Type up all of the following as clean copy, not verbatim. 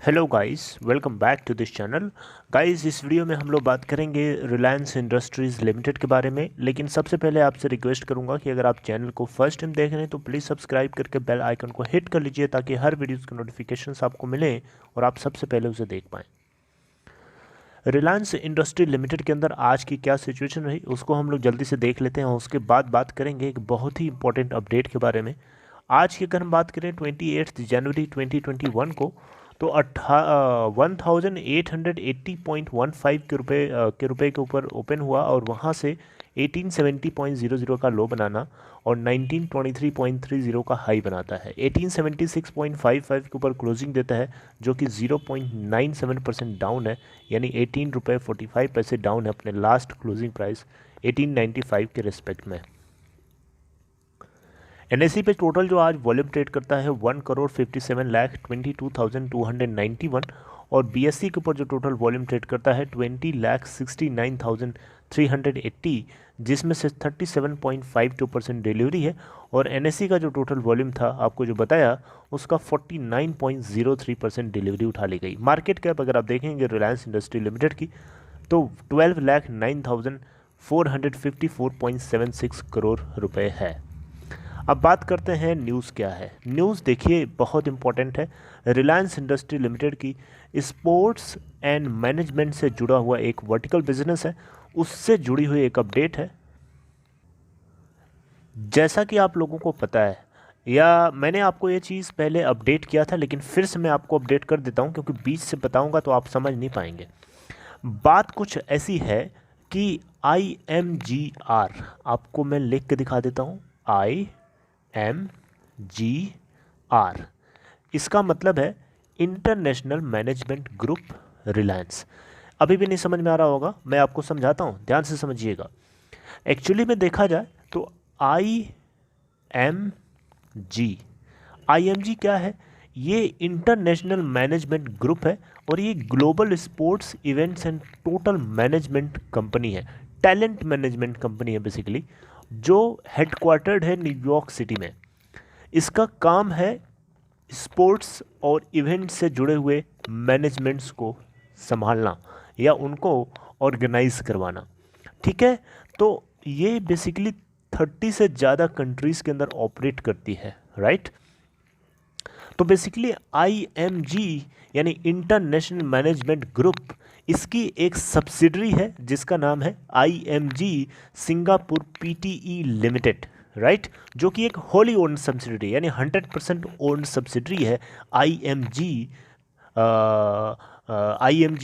Hello guys, welcome back to this channel. Guys, इस video में हम लोग बात करेंगे रिलायंस इंडस्ट्रीज़ लिमिटेड के बारे में। लेकिन सबसे पहले आपसे रिक्वेस्ट करूंगा कि अगर आप चैनल को फर्स्ट टाइम देख रहे हैं तो प्लीज़ सब्सक्राइब करके बेल आइकन को हिट कर लीजिए ताकि हर वीडियोज़ के नोटिफिकेशंस आपको मिलें और आप सबसे पहले उसे देख पाएँ। रिलायंस इंडस्ट्री लिमिटेड के अंदर आज की क्या सिचुएशन रही उसको हम लोग जल्दी से देख लेते हैं और उसके बाद बात करेंगे एक बहुत ही इंपॉर्टेंट अपडेट के बारे में। आज की अगर हम बात करें 28 जनवरी 2021 को, तो 1880.15 के रुपए के ऊपर ओपन हुआ और वहाँ से 1870.00 का लो बनाना और 1923.30 का हाई बनाता है। 1876.55 के ऊपर क्लोजिंग देता है जो कि 0.97% डाउन है, यानी 18 रुपये 45 पैसे डाउन है अपने लास्ट क्लोजिंग प्राइस 1895 के रिस्पेक्ट में। एनएससी पे टोटल जो आज वॉल्यूम ट्रेड करता है 1,57,22,291 और बीएससी के ऊपर जो टोटल वॉल्यूम ट्रेड करता है 20,69,380, जिसमें से 37.52% डिलीवरी है। और एनएससी का जो टोटल वॉल्यूम था आपको जो बताया उसका 49.03% डिलीवरी उठा ली गई। मार्केट कैप अगर आप देखेंगे रिलायंस इंडस्ट्री लिमिटेड की तो 12,09,454.76 करोड़ रुपए है। अब बात करते हैं न्यूज़ क्या है। न्यूज़ देखिए बहुत इंपॉर्टेंट है। रिलायंस इंडस्ट्री लिमिटेड की स्पोर्ट्स एंड मैनेजमेंट से जुड़ा हुआ एक वर्टिकल बिजनेस है, उससे जुड़ी हुई एक अपडेट है। जैसा कि आप लोगों को पता है या मैंने आपको ये चीज़ पहले अपडेट किया था, लेकिन फिर से मैं आपको अपडेट कर देता हूँ क्योंकि बीच से बताऊँगा तो आप समझ नहीं पाएंगे। बात कुछ ऐसी है कि IMGR, आपको मैं लिख के दिखा देता हूँ, IMGR, इसका मतलब है इंटरनेशनल मैनेजमेंट ग्रुप रिलायंस। अभी भी नहीं समझ में आ रहा होगा, मैं आपको समझाता हूँ, ध्यान से समझिएगा। एक्चुअली में देखा जाए तो IMG क्या है? ये इंटरनेशनल मैनेजमेंट ग्रुप है और ये global sports events and total management company है, टैलेंट मैनेजमेंट कंपनी है बेसिकली, जो हेडक्वार्टर्ड है न्यूयॉर्क सिटी में। इसका काम है स्पोर्ट्स और इवेंट से जुड़े हुए मैनेजमेंट्स को संभालना या उनको ऑर्गेनाइज करवाना। ठीक है, तो ये बेसिकली 30 से ज़्यादा कंट्रीज़ के अंदर ऑपरेट करती है, राइट। तो बेसिकली IMG यानी इंटरनेशनल मैनेजमेंट ग्रुप, इसकी एक सब्सिडरी है जिसका नाम है IMG Singapore PTE limited, right, जो कि एक होली ओन्ड सब्सिडरी यानी 100% ओन्ड सब्सिडरी है IMG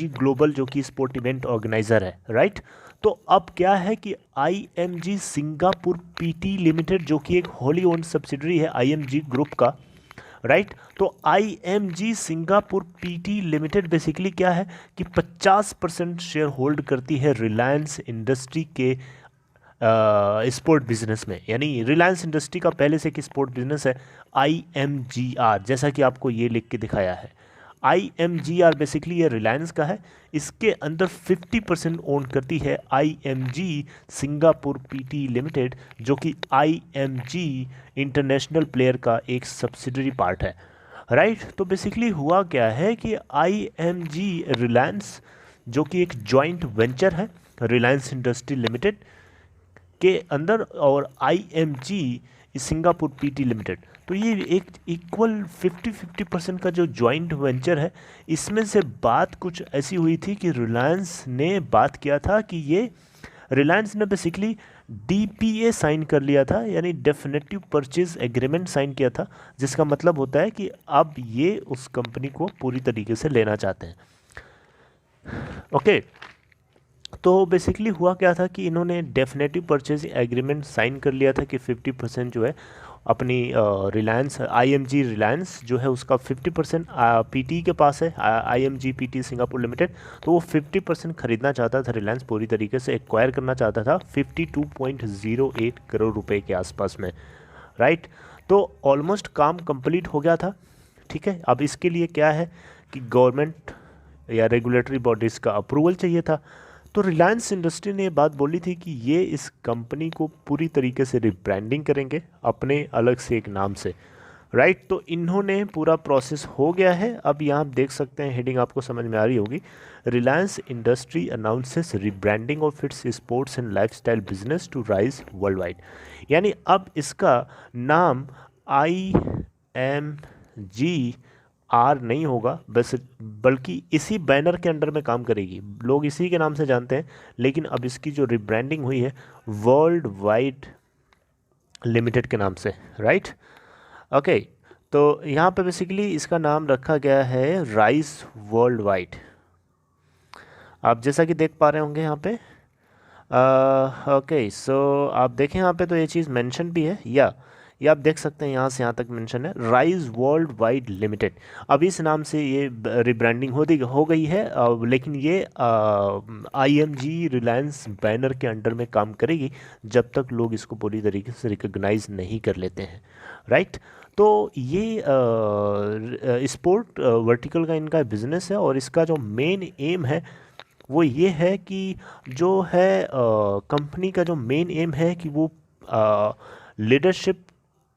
ग्लोबल, जो कि स्पोर्ट इवेंट ऑर्गेनाइजर है, राइट। तो अब क्या है कि IMG सिंगापुर PT लिमिटेड, जो कि एक होली ओन्ड सब्सिडरी है IMG ग्रुप का, राइट। तो IMG Singapore PT limited basically क्या है कि 50% शेयर होल्ड करती है रिलायंस इंडस्ट्री के स्पोर्ट बिजनेस में, यानी रिलायंस इंडस्ट्री का पहले से एक स्पोर्ट बिजनेस है IMGR, जैसा कि आपको ये लिख के दिखाया है। IMGR बेसिकली ये रिलायंस का है, इसके अंदर 50% ओन करती है IMG सिंगापुर PT लिमिटेड, जो कि IMG इंटरनेशनल प्लेयर का एक सब्सिडरी पार्ट है, राइट। तो बेसिकली हुआ क्या है कि IMG रिलायंस, जो कि एक जॉइंट वेंचर है रिलायंस इंडस्ट्री लिमिटेड के अंदर, और IMG सिंगापुर PT लिमिटेड, तो ये एक इक्वल 50-50% का जो जॉइंट वेंचर है। इसमें से बात कुछ ऐसी हुई थी कि रिलायंस ने बात किया था कि ये रिलायंस ने बेसिकली DPA साइन कर लिया था, यानी डेफिनेटिव परचेज एग्रीमेंट साइन किया था, जिसका मतलब होता है कि अब ये उस कंपनी को पूरी तरीके से लेना चाहते हैं। ओके, तो बेसिकली हुआ क्या था कि इन्होंने डेफिनेटिव परचेज एग्रीमेंट साइन कर लिया था कि 50% जो है अपनी रिलायंस IMG रिलायंस जो है उसका 50% PT के पास है, IMG PT सिंगापुर लिमिटेड, तो वो 50% खरीदना चाहता था रिलायंस, पूरी तरीके से एक्वायर करना चाहता था 52.08 करोड़ रुपए के आसपास में, राइट। तो ऑलमोस्ट काम कंप्लीट हो गया था, ठीक है। अब इसके लिए क्या है कि गवर्नमेंट या रेगुलेटरी बॉडीज़ का अप्रूवल चाहिए था। तो रिलायंस इंडस्ट्री ने ये बात बोली थी कि ये इस कंपनी को पूरी तरीके से रिब्रांडिंग करेंगे अपने अलग से एक नाम से, राइट। तो इन्होंने पूरा प्रोसेस हो गया है। अब यहाँ आप देख सकते हैं, हेडिंग आपको समझ में आ रही होगी, Reliance industry announces rebranding of its sports and lifestyle business to rise world wide. यानी अब इसका नाम IMG नहीं होगा बस, बल्कि इसी बैनर के अंडर में काम करेगी, लोग इसी के नाम से जानते हैं। लेकिन अब इसकी जो रिब्रांडिंग हुई है वर्ल्ड वाइड लिमिटेड के नाम से, राइट। ओके, तो यहाँ पे बेसिकली इसका नाम रखा गया है राइज वर्ल्ड वाइड। आप जैसा कि देख पा रहे होंगे यहाँ पे, ओके, सो आप देखें यहाँ पे तो ये चीज़ मेंशन भी है, या ये आप देख सकते हैं यहाँ से यहाँ तक मेंशन है राइज वर्ल्ड वाइड लिमिटेड। अब इस नाम से ये रिब्रांडिंग हो गई है, लेकिन ये IMG रिलायंस बैनर के अंडर में काम करेगी जब तक लोग इसको पूरी तरीके से रिकॉग्नाइज नहीं कर लेते हैं, राइट। तो ये स्पोर्ट वर्टिकल का इनका बिजनेस है, और इसका जो मेन एम है वो ये है कि जो है कंपनी का जो मेन एम है कि वो लीडरशिप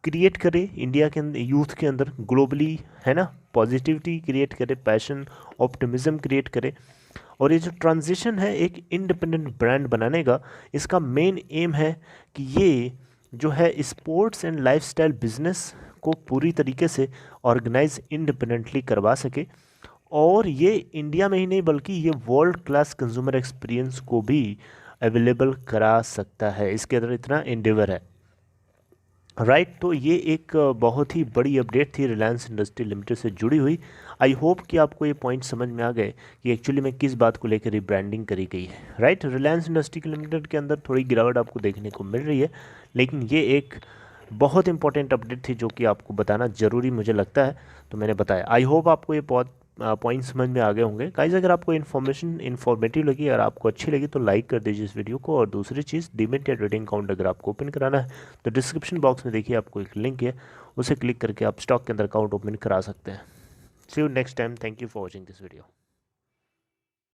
क्रिएट करे इंडिया के अंदर, यूथ के अंदर ग्लोबली, है ना, पॉजिटिविटी क्रिएट करे, पैशन ऑप्टिमिज्म क्रिएट करे। और ये जो ट्रांजिशन है एक इंडिपेंडेंट ब्रांड बनाने का, इसका मेन एम है कि ये जो है स्पोर्ट्स एंड लाइफस्टाइल बिजनेस को पूरी तरीके से ऑर्गेनाइज इंडिपेंडेंटली करवा सके, और ये इंडिया में ही नहीं बल्कि ये वर्ल्ड क्लास कंज्यूमर एक्सपीरियंस को भी अवेलेबल करा सकता है। इसके अंदर इतना एंडेवर है, राइट। तो ये एक बहुत ही बड़ी अपडेट थी रिलायंस इंडस्ट्री लिमिटेड से जुड़ी हुई। आई होप कि आपको ये पॉइंट समझ में आ गए कि एक्चुअली में किस बात को लेकर रिब्रांडिंग करी गई है, राइट। रिलायंस इंडस्ट्री लिमिटेड के अंदर थोड़ी गिरावट आपको देखने को मिल रही है, लेकिन ये एक बहुत इंपॉर्टेंट अपडेट थी जो कि आपको बताना ज़रूरी मुझे लगता है, तो मैंने बताया। आई होप आपको ये बहुत पॉइंट समझ में आ गए होंगे गाइस। अगर आपको इन्फॉर्मेटिव लगी, अगर आपको अच्छी लगी तो लाइक कर दीजिए इस वीडियो को। और दूसरी चीज़, डीमैट या ट्रेडिंग अकाउंट अगर आपको ओपन कराना है तो डिस्क्रिप्शन बॉक्स में देखिए आपको एक लिंक है, उसे क्लिक करके आप स्टॉक के अंदर अकाउंट ओपन करा सकते हैं। See you next time, thank you for watching this video.